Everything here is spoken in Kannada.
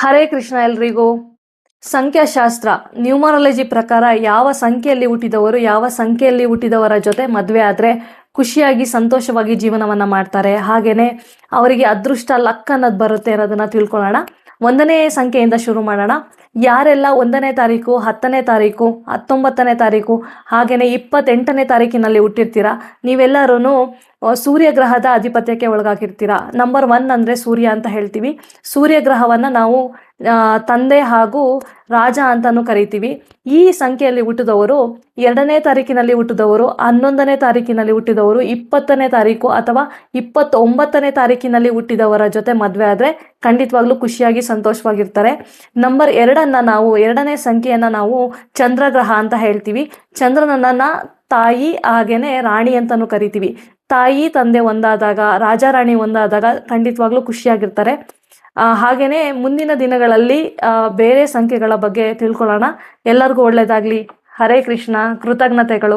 ಹರೇ ಕೃಷ್ಣ ಎಲ್ರಿಗೂ. ಸಂಖ್ಯಾಶಾಸ್ತ್ರ ನ್ಯೂಮರಾಲಜಿ ಪ್ರಕಾರ ಯಾವ ಸಂಖ್ಯೆಯಲ್ಲಿ ಹುಟ್ಟಿದವರು ಯಾವ ಸಂಖ್ಯೆಯಲ್ಲಿ ಹುಟ್ಟಿದವರ ಜೊತೆ ಮದುವೆ ಆದರೆ ಖುಷಿಯಾಗಿ ಸಂತೋಷವಾಗಿ ಜೀವನವನ್ನು ಮಾಡ್ತಾರೆ, ಹಾಗೆಯೇ ಅವರಿಗೆ ಅದೃಷ್ಟ ಲಕ್ ಅನ್ನೋದು ಬರುತ್ತೆ ಅನ್ನೋದನ್ನು ತಿಳ್ಕೊಳ್ಳೋಣ. 1ನೇ ಸಂಖ್ಯೆಯಿಂದ ಶುರು ಮಾಡೋಣ. ಯಾರೆಲ್ಲ 1ನೇ ತಾರೀಕು, 10ನೇ ತಾರೀಕು, 19ನೇ ತಾರೀಕು ಹಾಗೆಯೇ 28ನೇ ತಾರೀಕಿನಲ್ಲಿ ಹುಟ್ಟಿರ್ತೀರಾ, ನೀವೆಲ್ಲರೂ ಸೂರ್ಯಗ್ರಹದ ಅಧಿಪತ್ಯಕ್ಕೆ ಒಳಗಾಗಿರ್ತೀರ. ನಂಬರ್ 1 ಅಂದರೆ ಸೂರ್ಯ ಅಂತ ಹೇಳ್ತೀವಿ. ಸೂರ್ಯಗ್ರಹವನ್ನು ನಾವು ತಂದೆ ಹಾಗೂ ರಾಜ ಅಂತಲೂ ಕರಿತೀವಿ. ಈ ಸಂಖ್ಯೆಯಲ್ಲಿ ಹುಟ್ಟಿದವರು 2ನೇ ತಾರೀಕಿನಲ್ಲಿ ಹುಟ್ಟಿದವರು, 11ನೇ ತಾರೀಕಿನಲ್ಲಿ ಹುಟ್ಟಿದವರು, 20ನೇ ತಾರೀಕು ಅಥವಾ 29ನೇ ತಾರೀಕಿನಲ್ಲಿ ಹುಟ್ಟಿದವರ ಜೊತೆ ಮದುವೆ ಆದರೆ ಖಂಡಿತವಾಗ್ಲೂ ಖುಷಿಯಾಗಿ ಸಂತೋಷವಾಗಿರ್ತಾರೆ. ನಂಬರ್ 2 ನಾವು 2ನೇ ಸಂಖ್ಯೆಯನ್ನು ನಾವು ಚಂದ್ರಗ್ರಹ ಅಂತ ಹೇಳ್ತೀವಿ. ಚಂದ್ರನನ್ನ ತಾಯಿ ಹಾಗೇನೆ ರಾಣಿ ಅಂತಲೂ ಕರಿತೀವಿ. ತಾಯಿ ತಂದೆ ಒಂದಾದಾಗ, ರಾಜ ರಾಣಿ ಒಂದಾದಾಗ ಖಂಡಿತವಾಗ್ಲೂ ಖುಷಿಯಾಗಿರ್ತಾರೆ. ಹಾಗೆಯೇ ಮುಂದಿನ ದಿನಗಳಲ್ಲಿ ಬೇರೆ ಸಂಖ್ಯೆಗಳ ಬಗ್ಗೆ ತಿಳ್ಕೊಳ್ಳೋಣ. ಎಲ್ಲರಿಗೂ ಒಳ್ಳೆಯದಾಗಲಿ. ಹರೇ ಕೃಷ್ಣ. ಕೃತಜ್ಞತೆಗಳು.